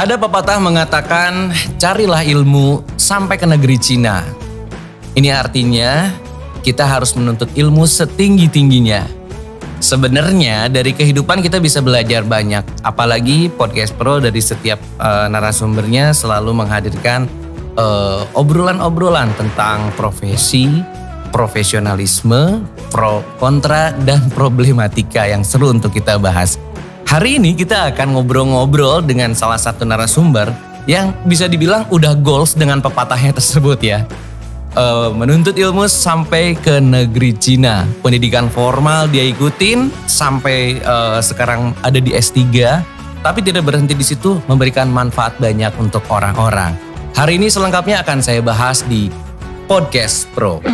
Ada pepatah mengatakan, carilah ilmu sampai ke negeri Cina. Ini artinya kita harus menuntut ilmu setinggi-tingginya. Sebenarnya dari kehidupan kita bisa belajar banyak. Apalagi Podcast Pro dari setiap narasumbernya selalu menghadirkan obrolan-obrolan tentang profesi, profesionalisme, pro, kontra, dan problematika yang seru untuk kita bahas. Hari ini kita akan ngobrol-ngobrol dengan salah satu narasumber yang bisa dibilang udah goals dengan pepatahnya tersebut ya. Menuntut ilmu sampai ke negeri Cina. Pendidikan formal dia ikutin sampai sekarang ada di S3. Tapi tidak berhenti di situ, memberikan manfaat banyak untuk orang-orang. Hari ini selengkapnya akan saya bahas di Podcast Pro.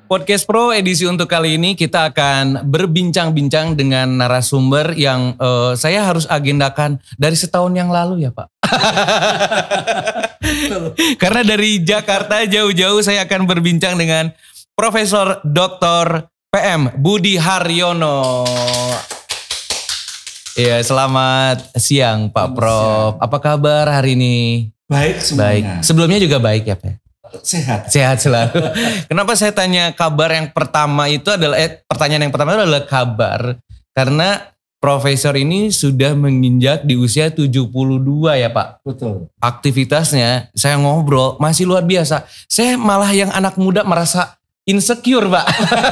Podcast Pro edisi untuk kali ini kita akan berbincang-bincang dengan narasumber yang saya harus agendakan dari setahun yang lalu ya Pak. Karena dari Jakarta jauh-jauh saya akan berbincang dengan Profesor Dr. PM Budi Haryono. Ya, selamat siang Pak Prof. Apa kabar hari ini? Baik semuanya. Baik. Sebelumnya juga baik ya Pak? Sehat. Sehat selalu. Kenapa saya tanya kabar yang pertama itu adalah pertanyaan yang pertama itu adalah kabar karena profesor ini sudah menginjak di usia 72 ya Pak. Betul. Aktivitasnya saya ngobrol masih luar biasa. Saya malah yang anak muda merasa insecure Pak.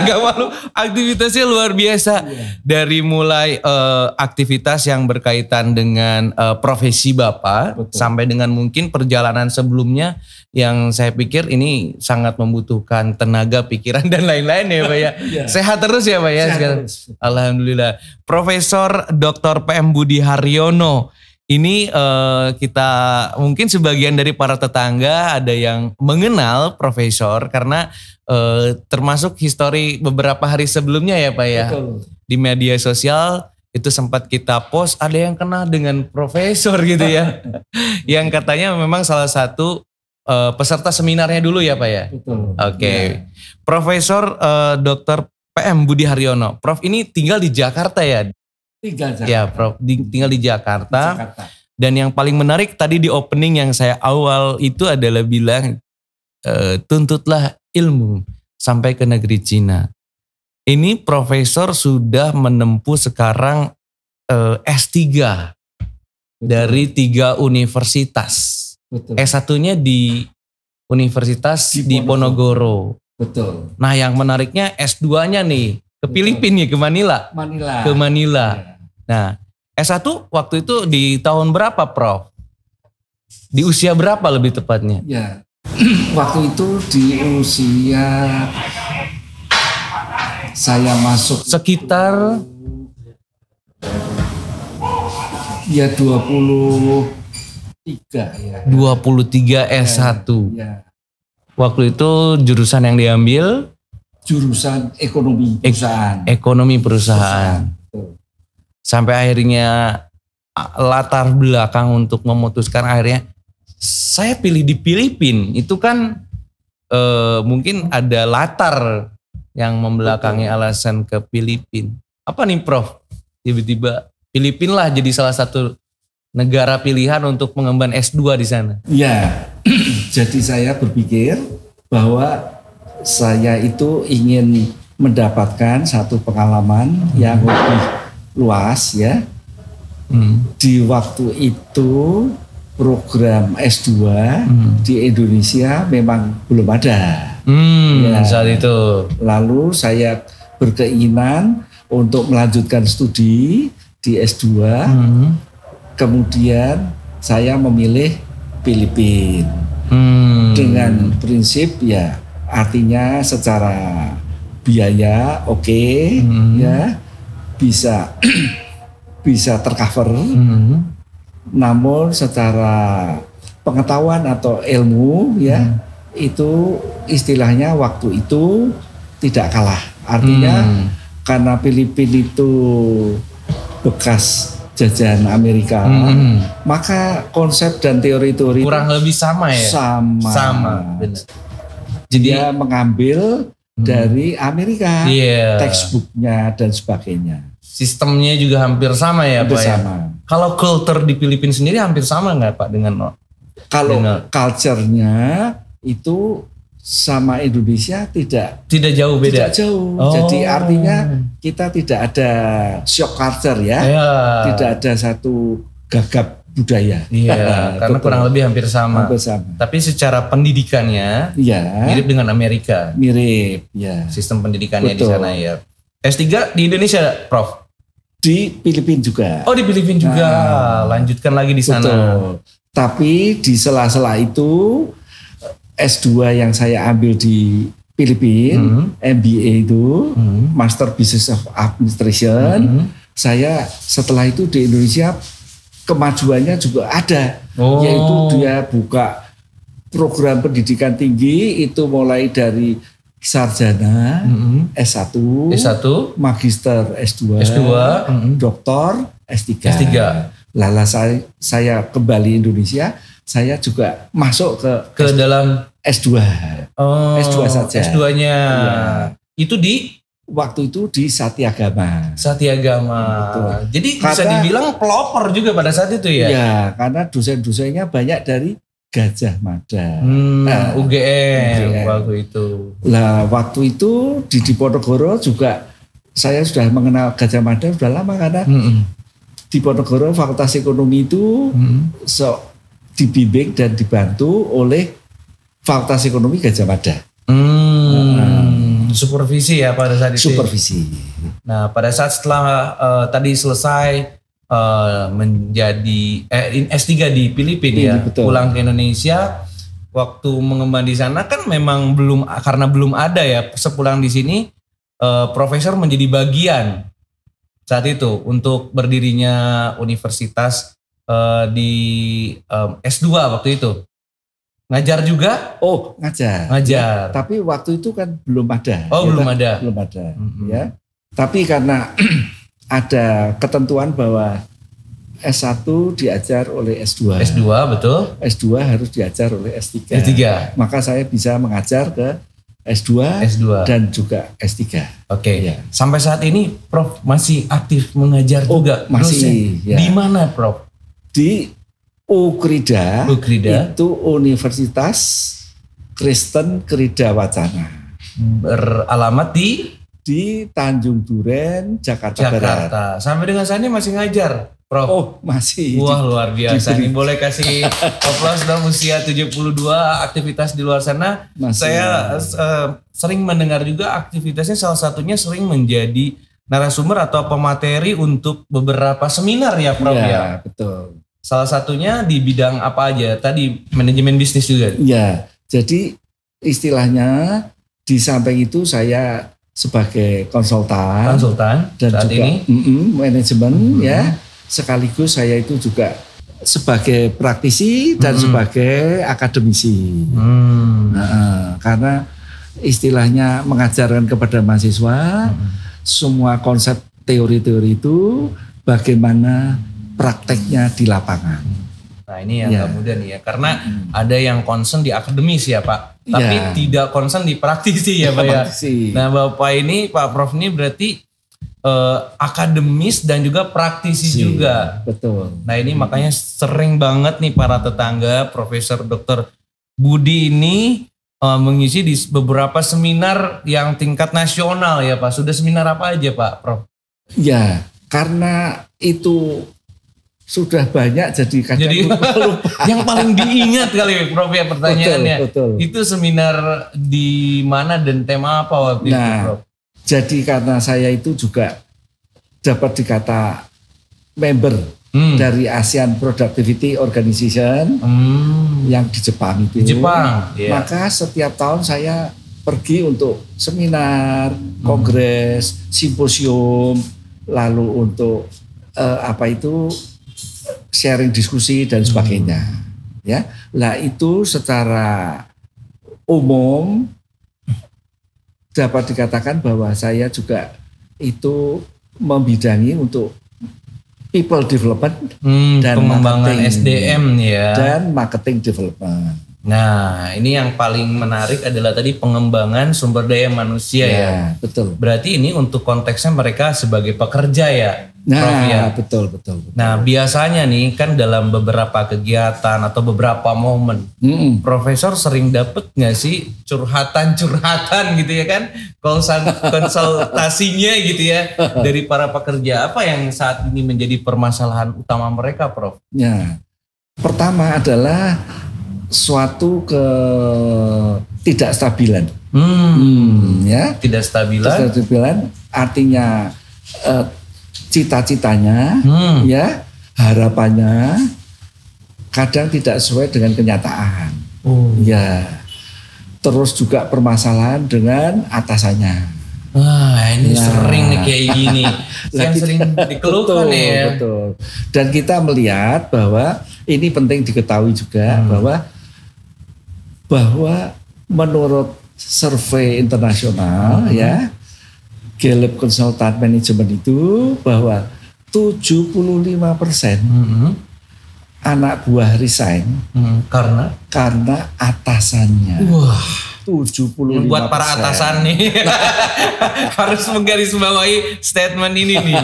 Gak malu, aktivitasnya luar biasa. Dari mulai aktivitas yang berkaitan dengan profesi Bapak. Betul. Sampai dengan mungkin perjalanan sebelumnya yang saya pikir ini sangat membutuhkan tenaga, pikiran dan lain-lain ya Pak ya. Sehat terus ya Pak ya. Alhamdulillah. Profesor Dr. PM Budi Haryono. Ini kita mungkin sebagian dari para tetangga ada yang mengenal Profesor karena termasuk histori beberapa hari sebelumnya ya Pak ya. Betul. Di media sosial itu sempat kita post ada yang kenal dengan Profesor gitu ya. Yang katanya memang salah satu peserta seminarnya dulu ya Pak ya. Betul. Oke. Ya. Profesor Dr. PM Budi Haryono. Prof ini tinggal di Jakarta ya? Ya Prof, tinggal di Jakarta. Dan yang paling menarik tadi di opening yang saya awal itu adalah bilang tuntutlah ilmu sampai ke negeri Cina. Ini profesor sudah menempuh sekarang S3 dari 3 universitas. Betul. S1-nya di Universitas di Ponorogo. Betul. Nah yang menariknya S2-nya nih ke Filipina nih, ke Manila. Ke Manila. Ya. Nah, S1 waktu itu di tahun berapa, Prof? Di usia berapa lebih tepatnya? Ya. Waktu itu di usia saya masuk sekitar ya 23 ya. 23 S1. Ya. Waktu itu jurusan yang diambil jurusan ekonomi perusahaan. Ekonomi perusahaan. Sampai akhirnya latar belakang untuk memutuskan akhirnya saya pilih di Filipina. Itu kan mungkin ada latar yang membelakangi alasan ke Filipina. Apa nih Prof? Tiba-tiba Filipina lah jadi salah satu negara pilihan untuk mengemban S2 di sana. Ya, jadi saya berpikir bahwa saya itu ingin mendapatkan satu pengalaman yang lebih luas ya. Di waktu itu program S2 di Indonesia memang belum ada. Ya. Saat itu. Lalu saya berkeinginan untuk melanjutkan studi di S2. Kemudian saya memilih Filipina. Dengan prinsip ya artinya secara biaya ya bisa tercover, namun secara pengetahuan atau ilmu ya itu istilahnya waktu itu tidak kalah. Artinya karena Filipina itu bekas jajahan Amerika, maka konsep dan teori-teori kurang lebih sama ya. Sama. Benar. Jadi dia mengambil dari Amerika, textbooknya dan sebagainya. Sistemnya juga hampir sama ya Pak ya. Kalau culture di Filipina sendiri hampir sama nggak Pak dengan? Kalau culture-nya itu sama Indonesia tidak jauh beda. Tidak jauh. Jadi artinya kita tidak ada shock culture ya. Tidak ada satu gagap budaya. Iya, karena kurang lebih hampir sama. Tapi secara pendidikannya mirip dengan Amerika. Mirip, ya. Sistem pendidikannya di sana ya. S3 di Indonesia, Prof? Di Filipina juga. Oh, di Filipina juga. Lanjutkan lagi di sana. Betul. Tapi di sela-sela itu S2 yang saya ambil di Filipina, MBA itu, Master Business of Administration, saya setelah itu di Indonesia kemajuannya juga ada, yaitu dia buka program pendidikan tinggi itu mulai dari sarjana, S1, magister S2, doktor, S3. Lala saya kembali Indonesia, saya juga masuk ke dalam S2. S2 saja. S2-nya. Ya. Itu waktu itu di Satyagama. Betul. Jadi bisa dibilang pelopor juga pada saat itu ya? Ya, karena dosen-dosennya banyak dari Gajah Mada. UGM waktu itu. Lah, waktu itu di Diponegoro juga saya sudah mengenal Gajah Mada sudah lama karena di Diponegoro Fakultas Ekonomi itu dibimbing dan dibantu oleh Fakultas Ekonomi Gajah Mada. Supervisi ya pada saat itu. Supervisi. Nah pada saat setelah tadi selesai menjadi S3 di Filipina ya, pulang ke Indonesia, waktu mengembang di sana kan memang karena belum ada ya, sepulang di sini profesor menjadi bagian saat itu untuk berdirinya universitas di S2 waktu itu. Ngajar juga? Ngajar. Ya, tapi waktu itu kan belum ada. Belum ada. Ya. Tapi karena ada ketentuan bahwa S1 diajar oleh S2. S2 betul. S2 harus diajar oleh S3. Maka saya bisa mengajar ke S2 dan juga S3. Oke. Ya. Sampai saat ini Prof masih aktif mengajar juga? Masih. Ya. Di mana Prof? Di Ukrida itu Universitas Kristen Krida Wacana. Beralamat di Tanjung Duren, Jakarta Barat. Sampai dengan saat ini masih ngajar, Prof? Masih. Wah, luar biasa. Ini boleh kasih aplaus dalam usia 72 aktivitas di luar sana. Masih. Saya sering mendengar juga aktivitasnya salah satunya sering menjadi narasumber atau pemateri untuk beberapa seminar ya, Prof ya? Betul. Salah satunya di bidang apa aja? Tadi manajemen bisnis juga. Ya, jadi istilahnya di samping itu saya sebagai konsultan dan saat juga ini manajemen ya. Sekaligus saya itu juga sebagai praktisi dan sebagai akademisi. Karena istilahnya mengajarkan kepada mahasiswa semua konsep teori-teori itu bagaimana prakteknya di lapangan. Nah ini yang gak mudah nih ya, karena ada yang concern di akademis ya Pak, tapi tidak concern di praktisi ya Pak ya. Nah Bapak ini, Pak Prof ini berarti akademis dan juga praktisi juga. Betul. Nah ini makanya sering banget nih para tetangga Profesor Dr. Budi ini mengisi di beberapa seminar yang tingkat nasional ya Pak. Sudah seminar apa aja Pak Prof? Ya, karena itu sudah banyak jadi kadang lupa. Yang paling diingat kali Prof ya pertanyaannya. Betul. Itu seminar di mana dan tema apa waktu itu Prof? Jadi karena saya itu juga dapat dikata member dari ASEAN Productivity Organization yang di Jepang itu. Maka setiap tahun saya pergi untuk seminar, kongres, simposium, lalu untuk sharing diskusi dan sebagainya. Ya, lah itu secara umum dapat dikatakan bahwa saya juga itu membidangi untuk people development dan pengembangan marketing, SDM ya. dan marketing development. Nah, ini yang paling menarik adalah tadi pengembangan sumber daya manusia ya. Betul. Berarti ini untuk konteksnya mereka sebagai pekerja ya, Nah, Prof ya. betul. Nah, biasanya nih kan dalam beberapa kegiatan atau beberapa momen, profesor sering dapet nggak sih curhatan gitu ya kan, konsultasinya gitu ya dari para pekerja. Apa yang saat ini menjadi permasalahan utama mereka, Prof? Ya, pertama adalah suatu ketidakstabilan. Ya. Tidak Ketidakstabilan artinya cita-citanya, ya, harapannya kadang tidak sesuai dengan kenyataan. Ya. Terus juga permasalahan dengan atasannya. Wah, ini sering nih kayak gini. Yang sering dikeluhkan ya. Betul. Dan kita melihat bahwa ini penting diketahui juga bahwa menurut survei internasional ya, Gallup Consultant Management itu bahwa 75% anak buah resign karena atasannya. Wah, 75%. buat para atasan nih harus menggarisbawahi statement ini nih.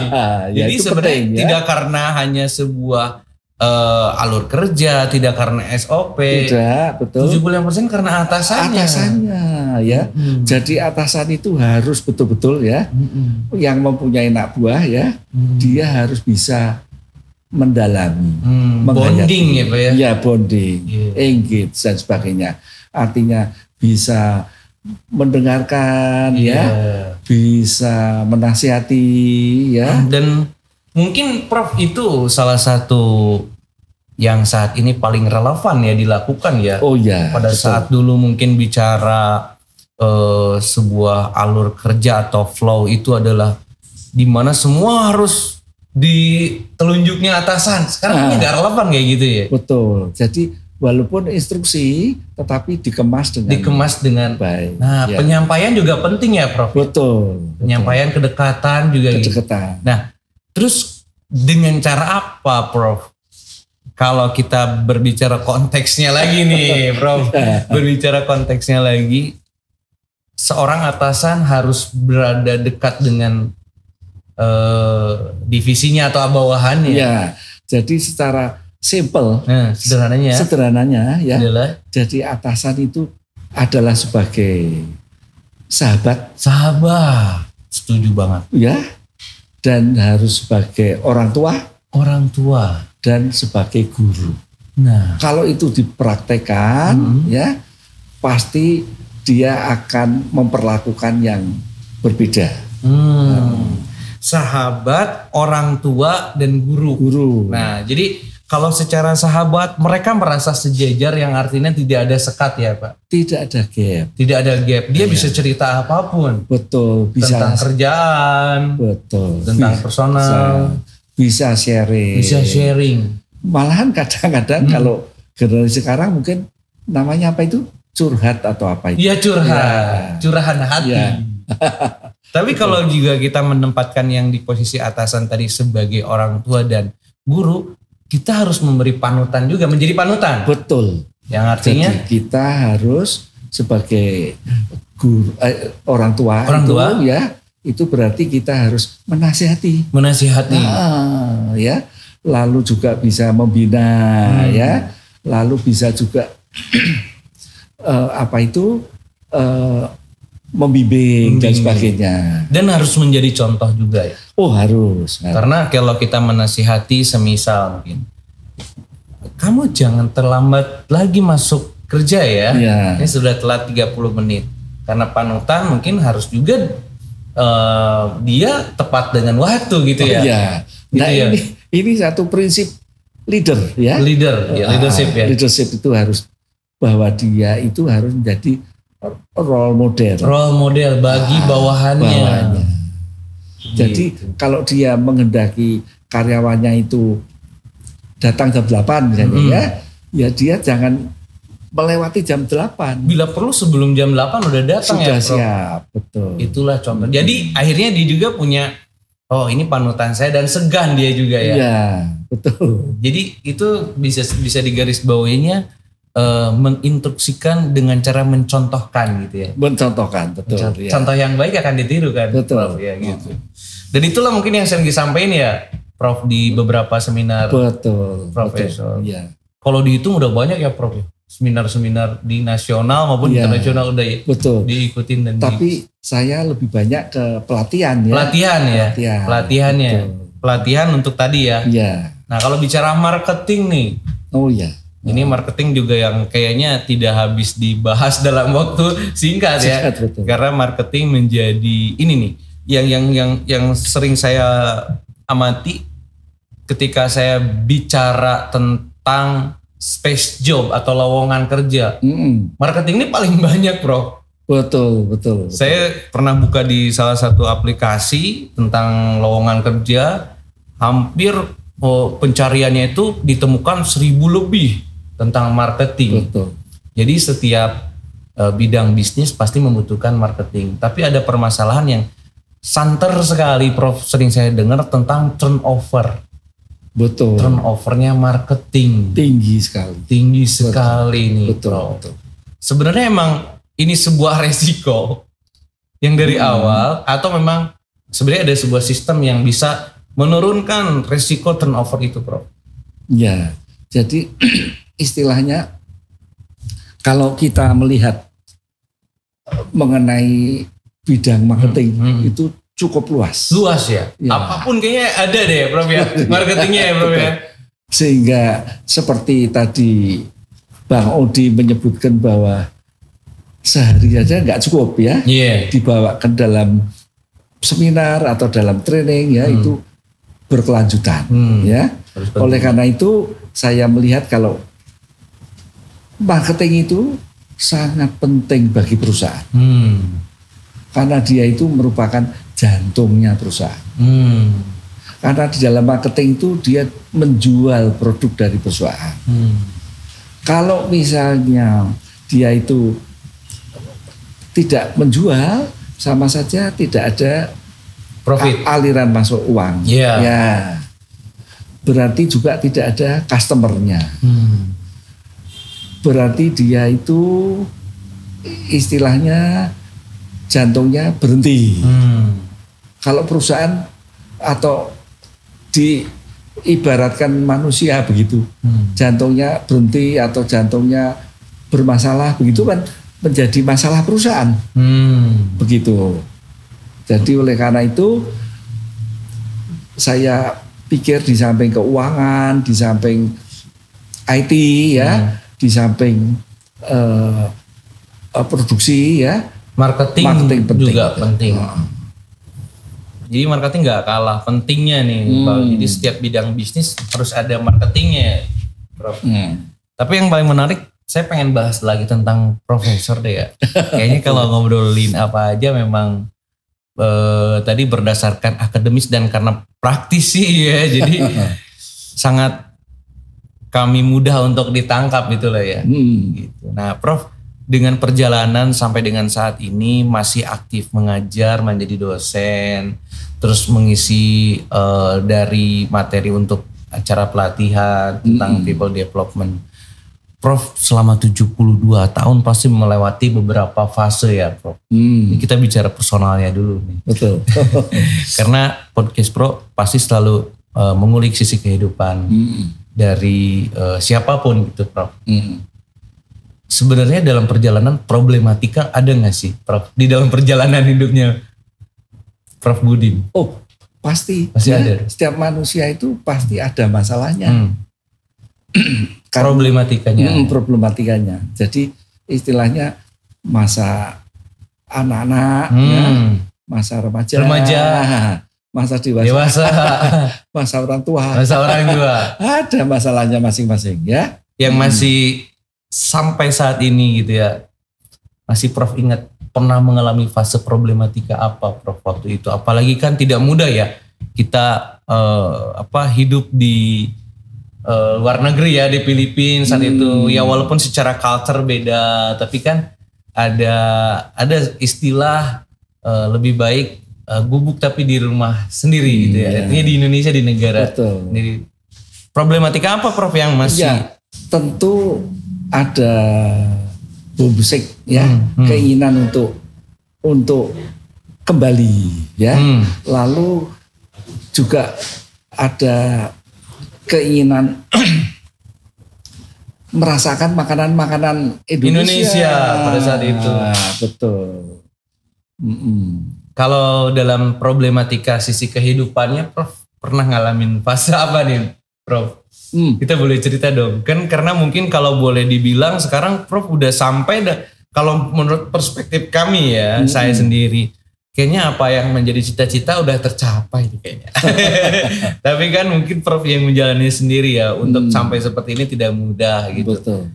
Ya, jadi sebenarnya tidak karena hanya sebuah alur kerja, tidak karena SOP. Tidak, betul. 75% karena atasannya. Atasannya ya. Jadi atasan itu harus betul-betul ya, yang mempunyai anak buah ya, dia harus bisa mendalami, bonding ya Pak ya. Ya, bonding, engage dan sebagainya. Artinya bisa mendengarkan ya, bisa menasihati ya. Dan mungkin Prof itu salah satu yang saat ini paling relevan ya dilakukan ya. Oh ya. Pada saat dulu mungkin bicara sebuah alur kerja atau flow itu adalah di mana semua harus di telunjuknya atasan. Sekarang ini nggak relevan kayak gitu ya. Betul. Jadi walaupun instruksi tetapi dikemas dengan baik. Nah, ya. Penyampaian juga penting ya, Prof. Betul. Penyampaian kedekatan juga. Kedekatan. Nah, terus dengan cara apa, Prof? Kalau kita berbicara konteksnya lagi nih, Prof. Berbicara konteksnya lagi, seorang atasan harus berada dekat dengan divisinya atau bawahannya. Ya, jadi secara simple, sederhananya ya, jadi atasan itu adalah sebagai sahabat. Setuju banget. Ya, dan harus sebagai orang tua, dan sebagai guru. Nah, kalau itu dipraktekkan, ya, pasti dia akan memperlakukan yang berbeda. Sahabat, orang tua, dan guru. Nah, jadi kalau secara sahabat mereka merasa sejajar yang artinya tidak ada sekat ya Pak? Tidak ada gap. Dia bisa cerita apapun. Betul. Tentang kerjaan. Betul. Tentang personal. Bisa sharing. Malahan kadang-kadang kalau generasi sekarang mungkin namanya apa itu? Curhat atau apa itu? Iya, curahan hati. Ya. Tapi kalau juga kita menempatkan yang di posisi atasan tadi sebagai orang tua dan guru, kita harus memberi panutan juga, menjadi panutan. Betul. Yang artinya jadi kita harus sebagai guru, orang tua ya, itu berarti kita harus menasihati. Ya. Lalu juga bisa membina ya. Lalu bisa juga membimbing dan sebagainya. Dan harus menjadi contoh juga ya. Oh, harus. Karena kalau kita menasihati semisal mungkin, kamu jangan terlambat lagi masuk kerja ya. Ini sudah telat 30 menit. Karena panutan mungkin harus juga dia tepat dengan waktu gitu ya. Iya. Nah, ini satu prinsip leader ya. Leadership ya. Leadership itu harus, bahwa dia itu harus menjadi role model bagi bawahannya. Jadi kalau dia menghendaki karyawannya itu datang jam 8 misalnya ya dia jangan melewati jam 8. Bila perlu sebelum jam 8 udah datang Sudah ya Prof. siap, betul. Itulah contoh. Jadi akhirnya dia juga punya, oh ini panutan saya, dan segan dia juga ya. Iya, betul. Jadi itu bisa digarisbawahinya menginstruksikan dengan cara mencontohkan gitu ya. Mencontohkan, betul. Ya. Contoh yang baik akan ditiru kan. Betul. Prof, ya gitu. Dan itulah mungkin yang sering disampaikan ya Prof di beberapa seminar. Betul. Profesor. Iya. Kalau dihitung udah banyak ya Prof. Seminar-seminar di nasional maupun internasional udah diikutin dan tapi saya lebih banyak ke pelatihan ya. Pelatihannya. Betul. Pelatihan untuk tadi ya. Iya. Nah, kalau bicara marketing nih. Oh iya. Ini marketing juga yang kayaknya tidak habis dibahas dalam waktu singkat ya. Betul. Karena marketing menjadi ini nih yang sering saya amati ketika saya bicara tentang space job atau lowongan kerja. Marketing ini paling banyak, Bro. Betul. Saya pernah buka di salah satu aplikasi tentang lowongan kerja, hampir pencariannya itu ditemukan 1.000 lebih tentang marketing. Betul. Jadi setiap bidang bisnis pasti membutuhkan marketing. Tapi ada permasalahan yang santer sekali, Prof. Sering saya dengar tentang turnover. Betul. Turnovernya marketing tinggi sekali. Tinggi sekali nih. Betul. Sebenarnya emang ini sebuah resiko yang dari awal, atau memang sebenarnya ada sebuah sistem yang bisa menurunkan resiko turnover itu, Prof? Ya, jadi istilahnya kalau kita melihat mengenai bidang marketing itu cukup luas. Luas ya? Apapun kayaknya ada deh ya, Prof ya, marketingnya ya, Prof ya. Sehingga seperti tadi Bang Odi menyebutkan bahwa sehari aja nggak cukup ya, dibawa ke dalam seminar atau dalam training ya, itu berkelanjutan ya. Oleh karena itu saya melihat kalau marketing itu sangat penting bagi perusahaan. Karena dia itu merupakan jantungnya perusahaan. Karena di dalam marketing itu dia menjual produk dari perusahaan. Kalau misalnya dia itu tidak menjual, sama saja tidak ada profit, aliran masuk uang. Ya, berarti juga tidak ada customernya. Berarti dia itu istilahnya jantungnya berhenti. Kalau perusahaan atau diibaratkan manusia begitu, jantungnya berhenti atau jantungnya bermasalah, begitu kan menjadi masalah perusahaan. Begitu. Jadi oleh karena itu saya pikir di samping keuangan, di samping IT ya, di samping produksi ya, marketing penting. Juga penting. Jadi marketing nggak kalah pentingnya nih, Jadi setiap bidang bisnis harus ada marketingnya, Prof. Tapi yang paling menarik, saya pengen bahas lagi tentang profesor deh ya. Kayaknya kalau ngobrolin apa aja memang tadi berdasarkan akademis dan karena praktisi ya, jadi sangat kami mudah untuk ditangkap gitu lah ya. Gitu. Nah, Prof, dengan perjalanan sampai dengan saat ini masih aktif mengajar, menjadi dosen, terus mengisi dari materi untuk acara pelatihan tentang people development. Prof, selama 72 tahun pasti melewati beberapa fase ya, Prof. Ini kita bicara personalnya dulu nih. Betul. Karena podcast Pro pasti selalu mengulik sisi kehidupan dari siapapun gitu, Prof. Sebenarnya dalam perjalanan problematika ada nggak sih, Prof? Di dalam perjalanan hidupnya Prof Budin? Oh, pasti ya, ada. Setiap manusia itu pasti ada masalahnya. Problematikanya. Jadi istilahnya masa anak-anak, ya, masa remaja, masa dewasa, masa orang tua. Ada masalahnya masing-masing ya. Yang masih sampai saat ini gitu ya, masih Prof ingat pernah mengalami fase problematika apa, Prof, waktu itu? Apalagi kan tidak mudah ya kita hidup di luar negeri ya, di Filipina saat itu. Ya walaupun secara culture beda, tapi kan ada istilah lebih baik gubuk tapi di rumah sendiri gitu ya. Artinya di Indonesia, di negara. Betul. Jadi, problematika apa Prof yang masih? Ya, tentu ada homesick ya, keinginan untuk kembali ya. Lalu juga ada keinginan merasakan makanan-makanan Indonesia pada saat itu. Betul. Kalau dalam problematika sisi kehidupannya, Prof pernah ngalamin fase apa nih, Prof? Kita boleh cerita dong. Kan karena mungkin kalau boleh dibilang sekarang Prof udah sampai, kalau menurut perspektif kami ya, saya sendiri, kayaknya apa yang menjadi cita-cita udah tercapai kayaknya. Tapi kan mungkin Prof yang menjalani sendiri ya, untuk sampai seperti ini tidak mudah gitu. Betul.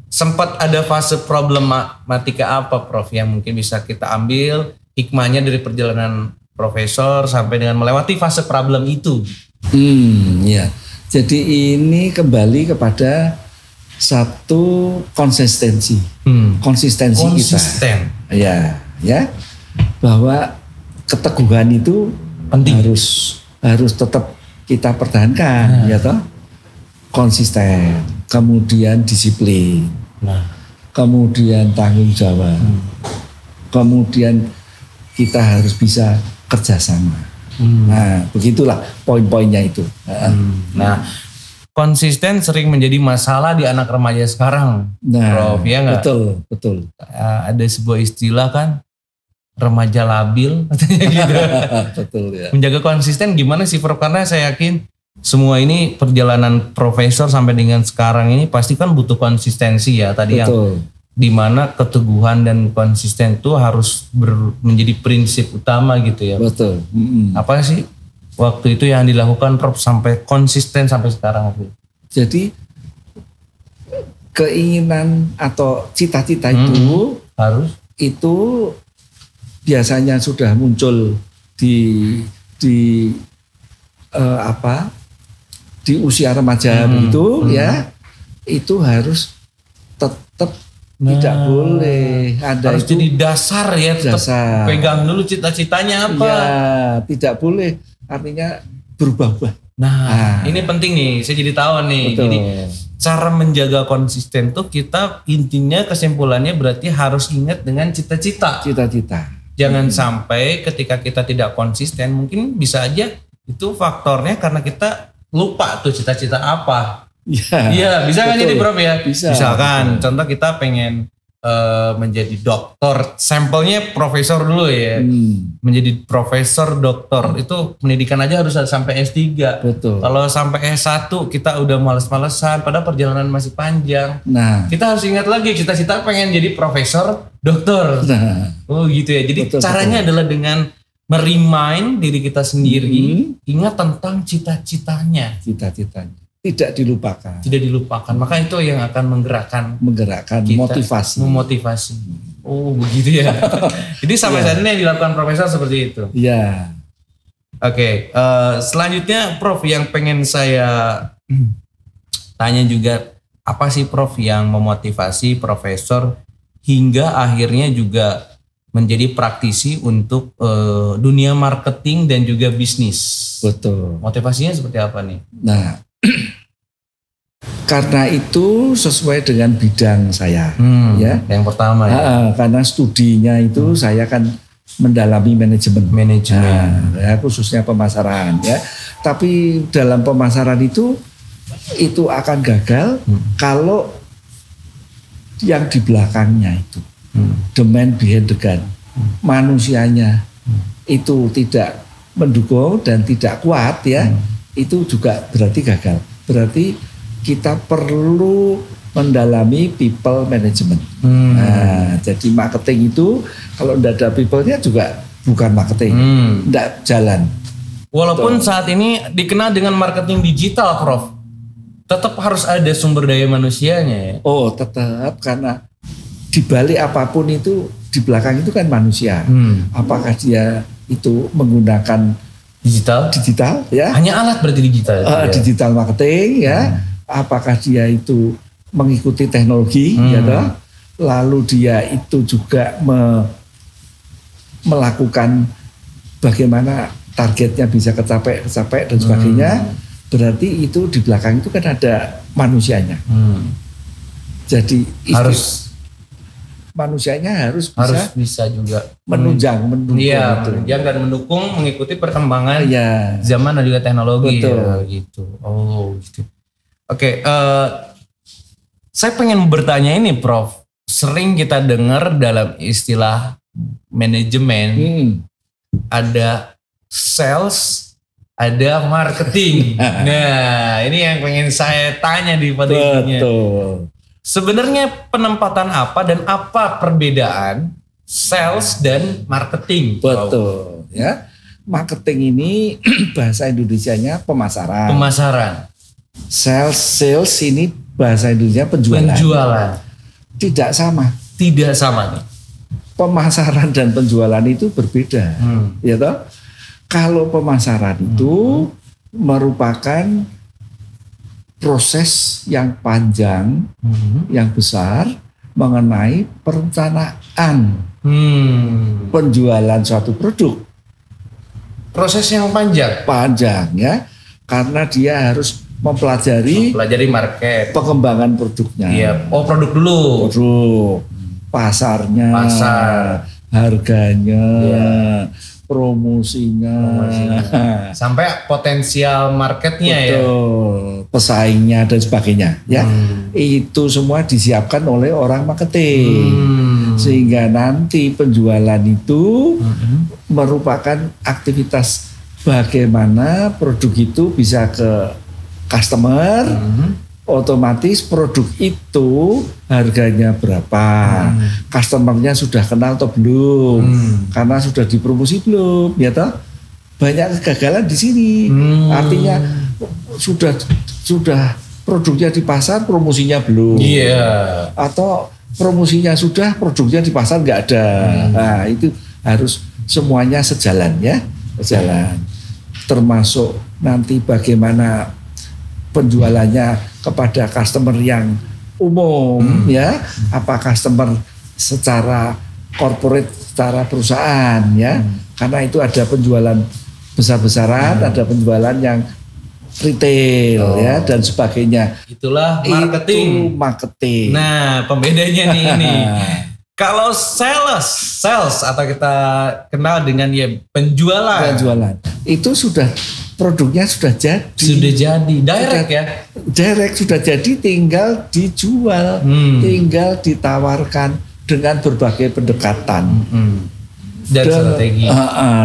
Sempat ada fase problematika apa Prof yang mungkin bisa kita ambil hikmahnya dari perjalanan profesor sampai dengan melewati fase problem itu? Ya. Jadi ini kembali kepada satu konsistensi. Konsistensi Konsisten. kita. Ya. Bahwa keteguhan itu penting, harus tetap kita pertahankan, ya toh. Konsisten, kemudian disiplin, kemudian tanggung jawab, kemudian kita harus bisa kerjasama. Nah, begitulah poin-poinnya itu. Nah, konsisten sering menjadi masalah di anak remaja sekarang, Prof, ya nggak? Betul. Ada sebuah istilah kan, remaja labil, katanya gitu. Betul ya. Menjaga konsisten gimana sih Prof? Karena saya yakin semua ini perjalanan profesor sampai dengan sekarang ini pasti kan butuh konsistensi ya. Tadi yang dimana keteguhan dan konsisten itu harus menjadi prinsip utama gitu ya. Betul. Apa sih waktu itu yang dilakukan Prof sampai konsisten sampai sekarang? Jadi keinginan atau cita-cita itu itu biasanya sudah muncul di usia remaja begitu ya, itu harus tetap tidak boleh ada, harus itu jadi dasar ya, tetap pegang dulu cita-citanya apa. Ya, tidak boleh artinya berubah-ubah. Nah, ini penting nih, saya jadi tahu nih. Betul. Jadi cara menjaga konsisten tuh kita intinya kesimpulannya berarti harus ingat dengan cita-cita. Jangan sampai ketika kita tidak konsisten, mungkin bisa aja itu faktornya karena kita lupa tuh cita-cita apa. Iya, bisa kan jadi Prof ya? Bisa. Misalkan contoh kita pengen menjadi dokter, sampelnya profesor dulu ya. Menjadi profesor dokter itu pendidikan aja harus sampai S3. Betul. Kalau sampai S1 kita udah males-malesan padahal perjalanan masih panjang. Nah, kita harus ingat lagi cita-cita pengen jadi profesor dokter. Oh gitu ya. Jadi caranya adalah dengan merimain diri kita sendiri, ingat tentang cita-citanya. Tidak dilupakan. Maka itu yang akan menggerakkan kita, memotivasi. Oh begitu ya. Jadi sampai saat ini yang dilakukan profesor seperti itu. Iya. Oke, selanjutnya Prof yang pengen saya tanya juga, apa sih Prof yang memotivasi profesor hingga akhirnya juga menjadi praktisi untuk dunia marketing dan juga bisnis? Betul. Motivasinya seperti apa nih? Nah, karena itu sesuai dengan bidang saya, ya. Yang pertama ya. Karena studinya itu saya kan mendalami manajemen, ya, khususnya pemasaran, ya. Tapi dalam pemasaran itu akan gagal kalau yang di belakangnya itu, the man behind the gun, manusianya itu tidak mendukung dan tidak kuat, ya. Itu juga berarti gagal. Berarti kita perlu mendalami people management. Nah, jadi marketing itu kalau tidak ada people-nya juga bukan marketing, tidak jalan. Walaupun saat ini dikenal dengan marketing digital, Prof, tetap harus ada sumber daya manusianya ya? Oh, tetap, karena di balik apapun itu di belakang itu kan manusia. Apakah dia itu menggunakan Digital ya. Hanya alat berarti digital. Digital marketing ya. Apakah dia itu mengikuti teknologi ya toh? Lalu dia itu juga melakukan bagaimana targetnya bisa kecapai dan sebagainya. Berarti itu di belakang itu kan ada manusianya. Jadi manusianya harus bisa juga mendukung menunjang dan mendukung mengikuti perkembangan zaman dan juga teknologi. Betul. Gitu. Gitu. Oke, saya pengen bertanya ini, Prof. Sering kita dengar dalam istilah manajemen ada sales, ada marketing. Nah, ini yang pengen saya tanya di pada intinya. Sebenarnya penempatan apa dan apa perbedaan sales dan marketing? Betul, ya. Marketing ini bahasa Indonesianya pemasaran. Sales ini bahasa Indonesia penjualan. Tidak sama nih. Pemasaran dan penjualan itu berbeda, ya toh. Kalau pemasaran itu merupakan proses yang panjang, yang besar mengenai perencanaan penjualan suatu produk. Proses yang panjang ya, karena dia harus mempelajari market, pengembangan produknya. Iya. Produk dulu. Pasarnya, harganya, promosinya, sampai potensial marketnya. Pesaingnya dan sebagainya. Ya, itu semua disiapkan oleh orang marketing, sehingga nanti penjualan itu merupakan aktivitas bagaimana produk itu bisa ke customer, otomatis produk itu harganya berapa, customernya sudah kenal atau belum, karena sudah dipromosi belum, ya toh. Banyak kegagalan di sini, artinya sudah produknya di pasar, promosinya belum, atau promosinya sudah, produknya di pasar nggak ada. Nah, itu harus semuanya sejalan ya, termasuk nanti bagaimana penjualannya kepada customer yang umum ya, apa customer secara corporate, secara perusahaan ya, karena itu ada penjualan besar-besaran, ada penjualan yang retail ya dan sebagainya. Itulah marketing. Itu marketing. Nah, pembedanya nih ini. Kalau sales atau kita kenal dengan penjualan. Itu produknya sudah jadi. Direct sudah jadi, tinggal dijual, tinggal ditawarkan dengan berbagai pendekatan.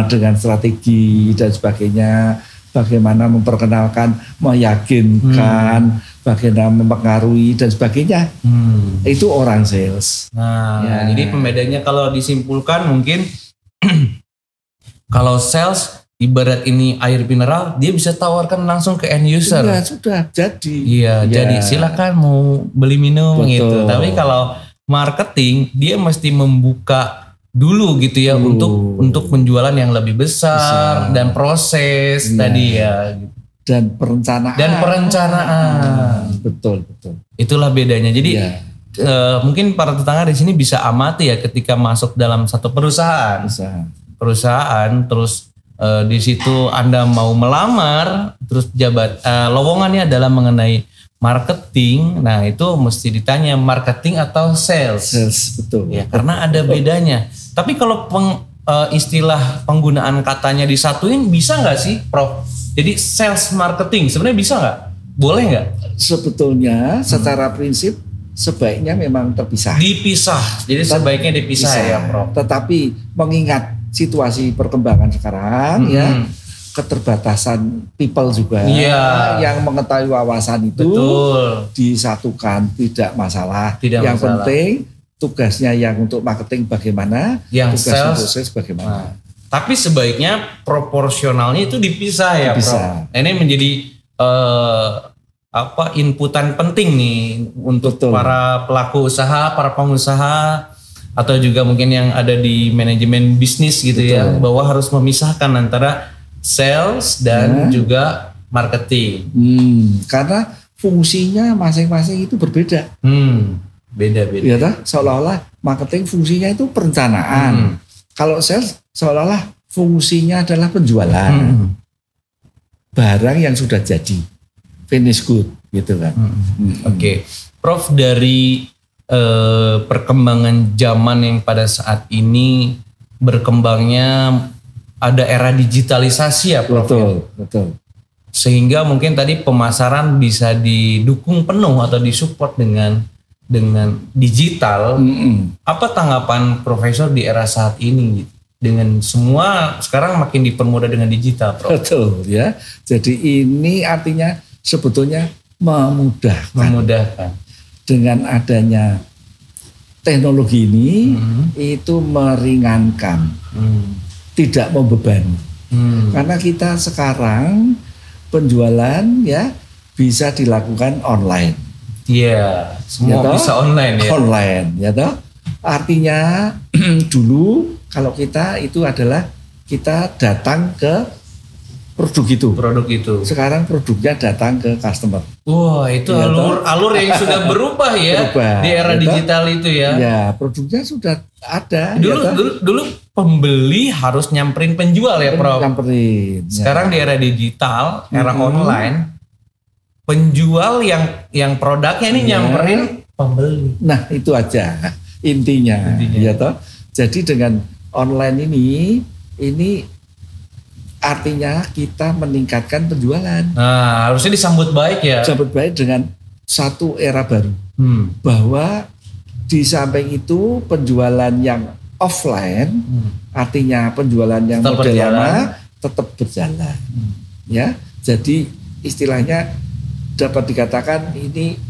Dengan strategi dan sebagainya. Bagaimana memperkenalkan, meyakinkan, bagaimana mempengaruhi dan sebagainya. Itu orang sales. Nah, jadi pembedanya kalau disimpulkan mungkin kalau sales ibarat ini air mineral, dia bisa tawarkan langsung ke end user. Sudah jadi. Jadi silakan mau beli minum. Betul. Gitu. Tapi kalau marketing dia mesti membuka dulu gitu ya untuk penjualan yang lebih besar dan proses tadi ya gitu. Dan perencanaan. Betul. Itulah bedanya. Jadi mungkin para tetangga di sini bisa amati ya ketika masuk dalam satu perusahaan terus di situ Anda mau melamar, terus lowongannya adalah mengenai marketing. Nah, itu mesti ditanya marketing atau sales. Betul. Ya, karena ada bedanya. Tapi kalau istilah penggunaan katanya disatuin bisa nggak sih, Prof? Jadi sales marketing sebenarnya bisa nggak? Boleh nggak? Sebetulnya secara prinsip sebaiknya memang terpisah. Jadi sebaiknya dipisah ya, Prof. Tetapi mengingat situasi perkembangan sekarang ya, keterbatasan people juga yang mengetahui wawasan itu disatukan, tidak masalah. Yang penting tugasnya yang untuk marketing bagaimana, yang tugas untuk sales bagaimana. Tapi sebaiknya proporsionalnya itu dipisah ya, Prof. Ini menjadi inputan penting nih untuk para pelaku usaha, para pengusaha, atau juga mungkin yang ada di manajemen bisnis gitu ya, bahwa harus memisahkan antara sales dan juga marketing. Karena fungsinya masing-masing itu berbeda. Beda-beda. Ya toh, seolah-olah marketing fungsinya itu perencanaan. Kalau sales seolah-olah fungsinya adalah penjualan. Barang yang sudah jadi, finish good gitu kan. Oke. Prof, dari perkembangan zaman yang pada saat ini berkembangnya ada era digitalisasi ya Prof. Betul. Sehingga mungkin tadi pemasaran bisa didukung penuh atau disupport dengan digital. Apa tanggapan Profesor di era saat ini gitu? Dengan semua sekarang makin dipermudah dengan digital, Prof. Betul ya. Jadi ini artinya sebetulnya memudahkan. Dengan adanya teknologi ini itu meringankan, tidak membebani. Karena kita sekarang penjualan ya bisa dilakukan online. Iya, semua ya bisa online ya. Online ya toh. Artinya dulu kalau kita itu adalah kita datang ke produk itu. Sekarang produknya datang ke customer. Wah, itu ya, alur yang sudah berubah ya di era digital itu ya. Ya, produknya sudah ada. Dulu pembeli harus nyamperin penjual ya, Prof. Sekarang di era digital, era online, penjual yang produknya ini nyamperin pembeli. Nah, itu aja intinya. Ya toh. Jadi dengan online ini artinya kita meningkatkan penjualan. Nah, harusnya disambut baik ya. Disambut baik dengan satu era baru. Bahwa di samping itu penjualan yang offline, artinya penjualan yang model lama tetap berjalan. Ya, jadi istilahnya dapat dikatakan ini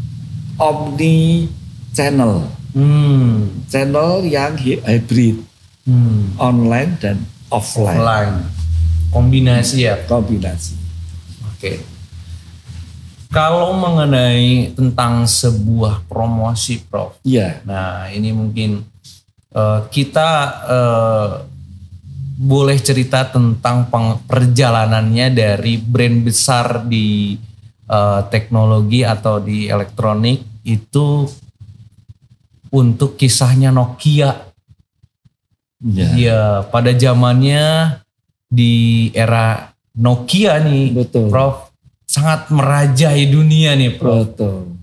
omni channel. Channel yang hybrid. Online dan offline. Kombinasi ya? Kombinasi. Oke. Kalau mengenai tentang sebuah promosi, Prof. Iya. Nah, ini mungkin kita boleh cerita tentang perjalanannya dari brand besar di teknologi atau di elektronik itu untuk kisahnya Nokia. Ya, pada zamannya di era Nokia nih, betul. Prof, sangat merajai dunia nih, Prof. Betul.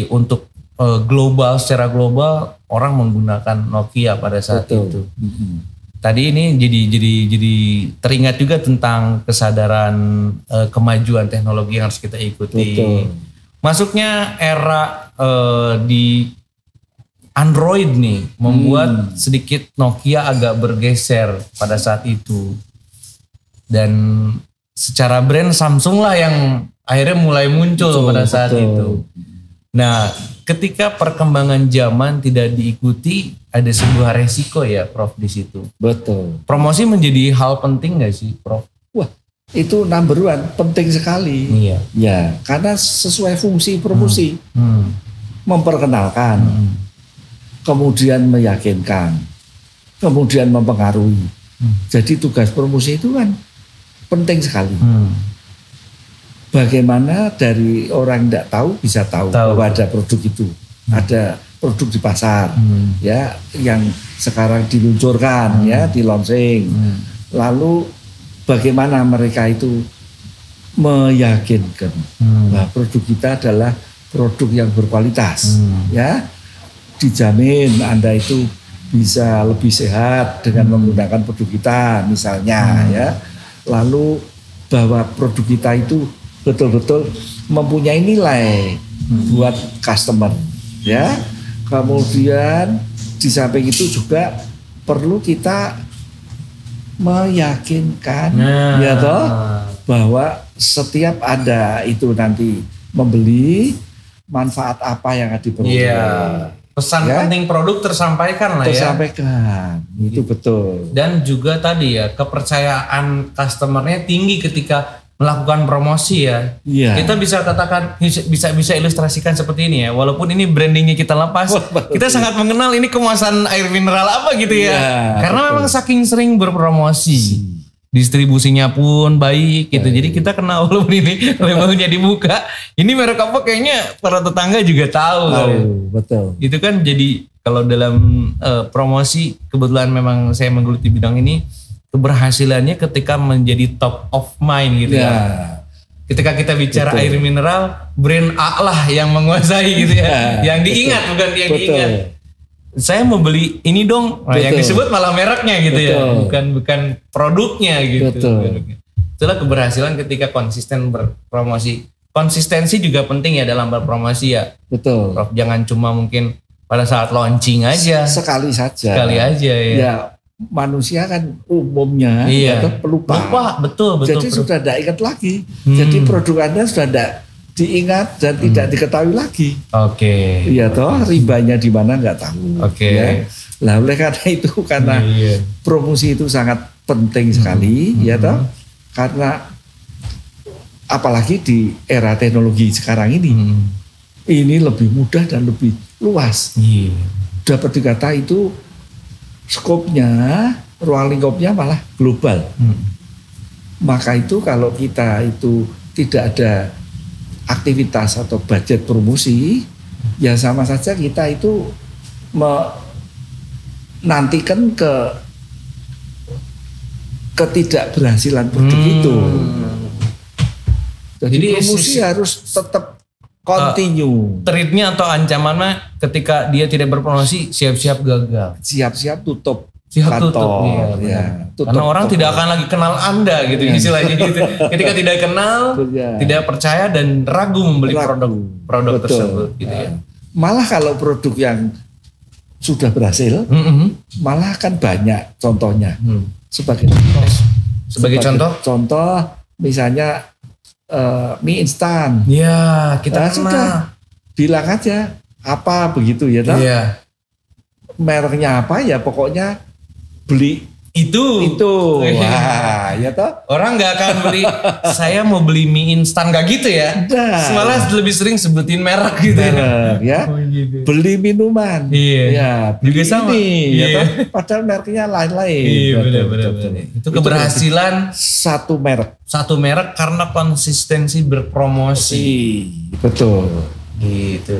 Untuk global, secara global orang menggunakan Nokia pada saat itu. Tadi ini jadi teringat juga tentang kesadaran kemajuan teknologi yang harus kita ikuti. Betul. Masuknya era di Android nih membuat sedikit Nokia agak bergeser pada saat itu. Dan secara brand Samsung lah yang akhirnya mulai muncul pada saat itu. Nah, ketika perkembangan zaman tidak diikuti, ada sebuah resiko ya, Prof, di situ. Betul. Promosi menjadi hal penting gak sih, Prof? Wah, itu number one, penting sekali. Iya. Ya, karena sesuai fungsi promosi. Memperkenalkan. Kemudian meyakinkan, kemudian mempengaruhi. Jadi tugas promosi itu kan penting sekali. Bagaimana dari orang tidak tahu bisa tahu bahwa ada produk itu, ada produk di pasar, ya yang sekarang diluncurkan, ya di launching. Lalu bagaimana mereka itu meyakinkan bahwa produk kita adalah produk yang berkualitas, ya. Dijamin Anda itu bisa lebih sehat dengan menggunakan produk kita misalnya ya. Lalu bahwa produk kita itu betul-betul mempunyai nilai buat customer ya. Kemudian di samping itu juga perlu kita meyakinkan ya toh bahwa setiap Anda itu nanti membeli manfaat apa yang diperoleh. Pesan penting produk tersampaikan lah tersampaikan, itu betul. Dan juga tadi ya kepercayaan customernya tinggi ketika melakukan promosi ya. Kita bisa katakan bisa ilustrasikan seperti ini ya. Walaupun ini brandingnya kita lepas, kita sangat mengenal ini kemasan air mineral apa gitu ya. Karena memang saking sering berpromosi. distribusinya pun baik gitu. Jadi kita kenal walaupun ini labelnya dibuka. Ini merek apa kayaknya para tetangga juga tahu. Betul. Itu kan jadi kalau dalam promosi kebetulan memang saya menggeluti bidang ini, keberhasilannya ketika menjadi top of mind gitu ya. Ketika kita bicara air mineral, brand A lah yang menguasai gitu ya. Yang diingat bukan yang diingat. Saya mau beli ini dong, yang disebut malah mereknya gitu ya, bukan produknya gitu. Itulah keberhasilan ketika konsisten berpromosi. Konsistensi juga penting ya dalam berpromosi ya. Betul. Prof, jangan cuma mungkin pada saat launching aja. Sekali saja. Sekali aja ya. Ya, manusia kan umumnya pelupa. Betul. Jadi sudah tidak ingat lagi. Jadi produk Anda sudah tidak diingat dan tidak diketahui lagi. Iya toh, ribanya di mana nggak tahu. Ya. Lah oleh karena itu promosi itu sangat penting sekali, ya toh. Karena apalagi di era teknologi sekarang ini lebih mudah dan lebih luas. Dapat dikata itu skopnya, ruang lingkupnya malah global. Maka itu kalau kita itu tidak ada aktivitas atau budget promosi, ya sama saja kita itu menantikan ketidakberhasilan produk itu. Jadi promosi harus tetap continue. Treatnya atau ancamannya ketika dia tidak berpromosi, siap-siap gagal. Siap-siap tutup. Kantor, karena orang tidak akan lagi kenal Anda gitu istilahnya gitu. Ketika tidak kenal, tidak percaya dan ragu membeli produk tersebut gitu ya. Malah kalau produk yang sudah berhasil, malah kan banyak contohnya. Sebagai contoh misalnya mie instan. Ya, kita sudah bilang aja apa begitu ya toh. Mereknya apa ya pokoknya beli itu. Wah, ya toh. Orang nggak akan beli. Saya mau beli mie instan gak gitu ya. Malah lebih sering sebutin merek gitu ya. Beli minuman. Ya, beli ini ya toh. Padahal mereknya lain-lain. Benar. Itu keberhasilan satu merek karena konsistensi berpromosi. Betul. Gitu.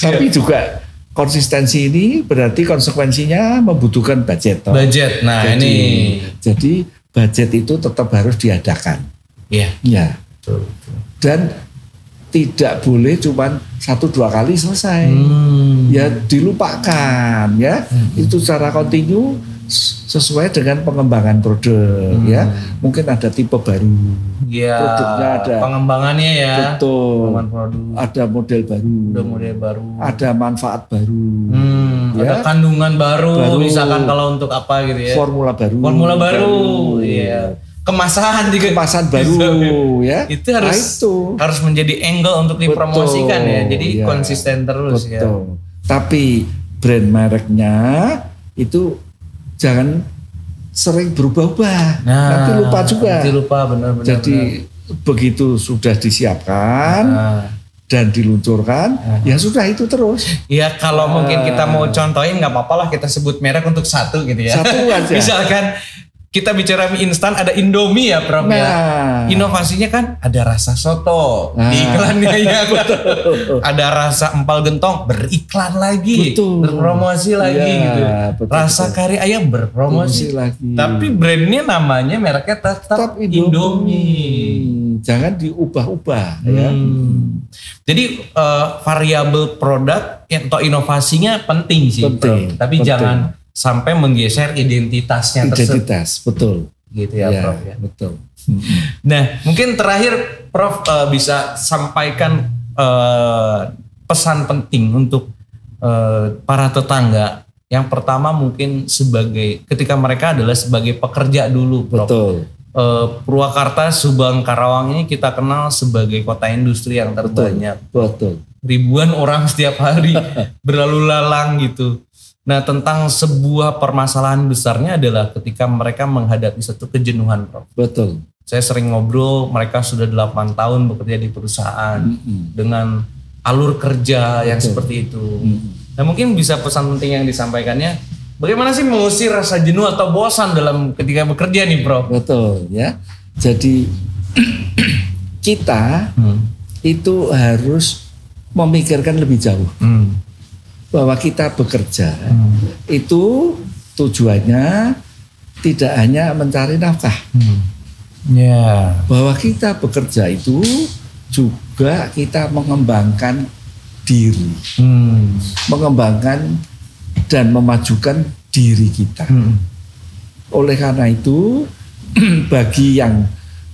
Tapi juga konsistensi ini berarti konsekuensinya membutuhkan budget. Nah jadi budget itu tetap harus diadakan. Iya. Dan tidak boleh cuma 1-2 kali selesai. Ya dilupakan ya. Itu secara kontinu sesuai dengan pengembangan produk ya. Mungkin ada tipe baru. Produknya ada pengembangannya ya. Betul. Ada model baru. Ada manfaat baru. Ada kandungan baru. Misalkan kalau untuk apa gitu ya. Formula baru. Iya. Kemasan baru ya. Itu harus menjadi angle untuk dipromosikan ya. Jadi konsisten terus ya. Tapi brand mereknya itu jangan sering berubah-ubah. Nanti lupa juga. Benar. Jadi begitu sudah disiapkan dan diluncurkan, ya sudah itu terus. Ya kalau mungkin kita mau contohin nggak apa-apa lah kita sebut merek untuk satu gitu ya. Satu aja. Misalkan kita bicara mie instan ada Indomie ya Prof ya. Inovasinya kan ada rasa soto di iklannya ya. Ada rasa empal gentong beriklan lagi. Berpromosi lagi gitu. Rasa kari ayam berpromosi lagi. Tapi brandnya namanya mereknya tetap Indomie. Jangan diubah-ubah ya. Jadi variabel produk atau inovasinya penting sih. Tapi jangan sampai menggeser identitasnya tersebut. Betul. Gitu ya Prof ya. Betul. Nah mungkin terakhir Prof bisa sampaikan pesan penting untuk para tetangga. Yang pertama mungkin ketika mereka adalah sebagai pekerja dulu Prof. Betul. Purwakarta, Subang, Karawang ini kita kenal sebagai kota industri yang terbanyak. Betul. Ribuan orang setiap hari berlalu lalang gitu. Nah tentang sebuah permasalahan besarnya adalah ketika mereka menghadapi satu kejenuhan Prof. Betul. Saya sering ngobrol, mereka sudah 8 tahun bekerja di perusahaan dengan alur kerja yang seperti itu. Nah mungkin bisa pesan penting yang disampaikannya, Bagaimana sih mengusir rasa jenuh atau bosan dalam ketika bekerja nih, Prof? Betul ya. Jadi kita itu harus memikirkan lebih jauh bahwa kita bekerja itu tujuannya tidak hanya mencari nafkah. Bahwa kita bekerja itu juga kita mengembangkan diri, mengembangkan dan memajukan diri kita. Oleh karena itu, bagi yang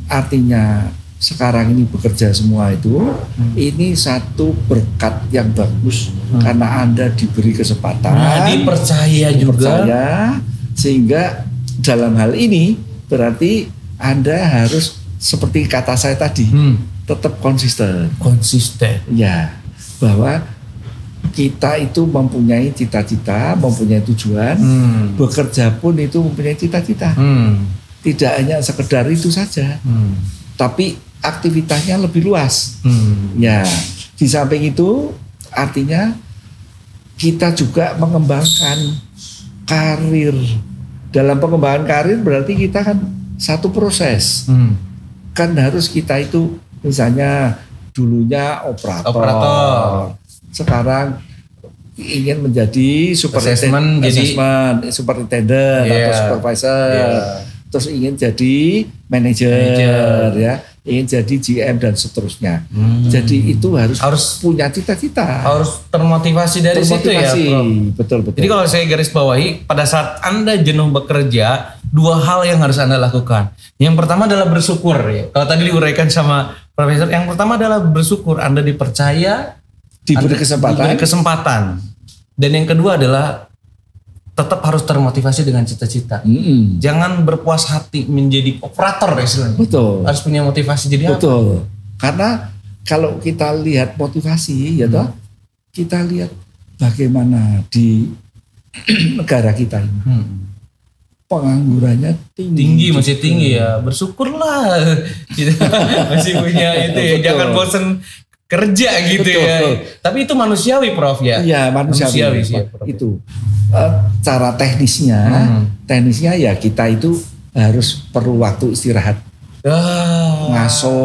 artinya sekarang ini bekerja semua itu, ini satu berkat yang bagus karena Anda diberi kesempatan, dipercaya, sehingga dalam hal ini berarti Anda harus seperti kata saya tadi, tetap konsisten. Ya, bahwa kita itu mempunyai cita-cita, mempunyai tujuan, bekerja pun itu mempunyai cita-cita. Tidak hanya sekedar itu saja, tapi aktivitasnya lebih luas. Ya, di samping itu artinya kita juga mengembangkan karir. Dalam pengembangan karir berarti kita kan satu proses. Kan harus kita itu misalnya dulunya operator. Sekarang ingin menjadi superintendent atau supervisor, terus ingin jadi manajer, ya, ingin jadi GM dan seterusnya. Jadi itu harus punya cita-cita, harus termotivasi dari situ ya, Prof. Betul. Jadi kalau saya garis bawahi, pada saat Anda jenuh bekerja, dua hal yang harus Anda lakukan. Yang pertama adalah bersyukur ya. Kalau tadi diuraikan sama Profesor, yang pertama adalah bersyukur Anda dipercaya, diberi kesempatan. Dan yang kedua adalah tetap harus termotivasi dengan cita-cita. Jangan berpuas hati menjadi operator istilahnya. Betul. Harus punya motivasi jadi apa? Betul. Karena kalau kita lihat motivasi, ya toh, kita lihat bagaimana di negara kita ini. Penganggurannya tinggi. Masih tinggi ya. Bersyukurlah. Masih punya itu ya. Jangan bosan kerja gitu. Betul. Ya. Tapi itu manusiawi, Prof ya. Iya, manusiawi sih, Prof. Itu cara teknisnya ya kita itu harus perlu waktu istirahat. Ngaso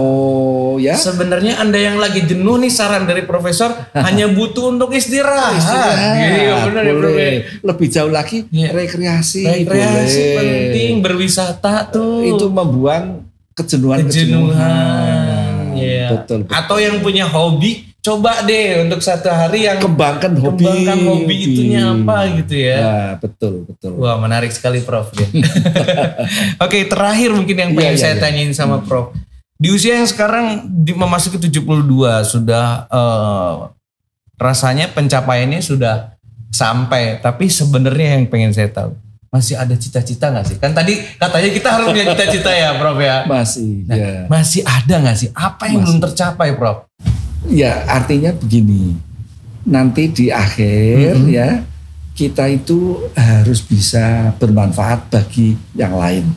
ya. Sebenarnya Anda yang lagi jenuh nih, saran dari Profesor hanya butuh untuk istirahat. Iya, benar ya, Prof. Lebih jauh lagi rekreasi penting, berwisata tuh. Itu membuang kejenuhan. Yeah. Betul. Atau yang punya hobi, coba deh untuk satu hari yang kembangkan hobi itunya apa gitu ya. Ya, betul. Wah, menarik sekali, Prof. Oke, terakhir mungkin yang pengen saya tanyain sama Prof. Di usia yang sekarang memasuki 72 sudah rasanya pencapaiannya sudah sampai, tapi sebenarnya yang pengen saya tahu, masih ada cita-cita gak sih? Kan tadi katanya kita harus punya cita-cita ya, Prof ya? Masih, ya. Masih ada gak sih? Apa yang belum tercapai, Prof? Ya, artinya begini. Nanti di akhir ya, kita itu harus bisa bermanfaat bagi yang lain.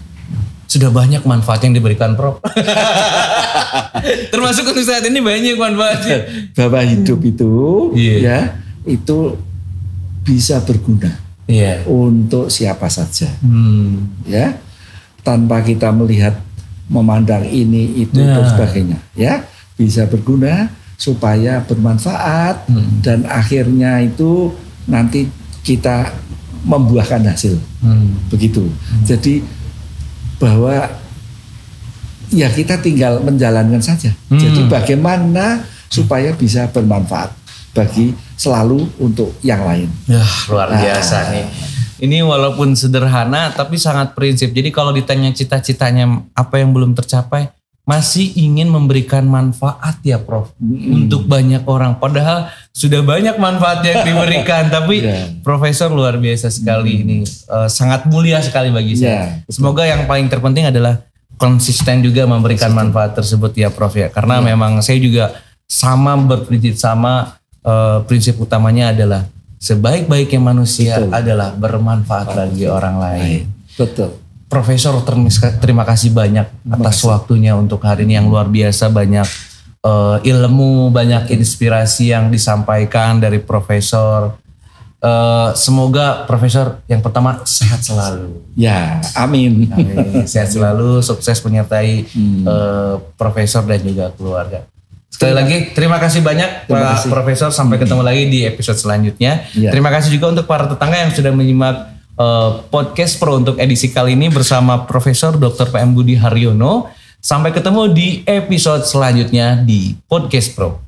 Sudah banyak manfaat yang diberikan, Prof. Termasuk untuk saat ini banyak manfaatnya. Bahwa hidup itu, ya, itu bisa berguna. Untuk siapa saja, ya, tanpa kita melihat, memandang ini itu dan sebagainya, ya, bisa berguna supaya bermanfaat dan akhirnya itu nanti kita membuahkan hasil, begitu. Jadi bahwa ya kita tinggal menjalankan saja. Jadi bagaimana supaya bisa bermanfaat bagi selalu untuk yang lain. Luar biasa nih. Ini walaupun sederhana tapi sangat prinsip. Jadi kalau ditanya cita-citanya apa yang belum tercapai, masih ingin memberikan manfaat ya, Prof. Untuk banyak orang. Padahal sudah banyak manfaat yang diberikan. Tapi Profesor luar biasa sekali ini. Sangat mulia sekali bagi saya. Semoga yang paling terpenting adalah konsisten juga memberikan manfaat tersebut ya, Prof ya. Karena memang saya juga sama berprinsip sama. Prinsip utamanya adalah sebaik-baiknya manusia adalah bermanfaat bagi orang lain. Betul. Profesor, terima kasih banyak atas waktunya untuk hari ini yang luar biasa. Banyak ilmu, banyak inspirasi yang disampaikan dari Profesor. Semoga Profesor yang pertama sehat selalu. Ya, amin. Amin. Sehat selalu, sukses menyertai Profesor dan juga keluarga. Sekali lagi terima kasih banyak Pak Profesor. Sampai ketemu lagi di episode selanjutnya. Ya. Terima kasih juga untuk para tetangga yang sudah menyimak podcast Pro untuk edisi kali ini bersama Profesor Dr. PM Budi Haryono. Sampai ketemu di episode selanjutnya di Podcast Pro.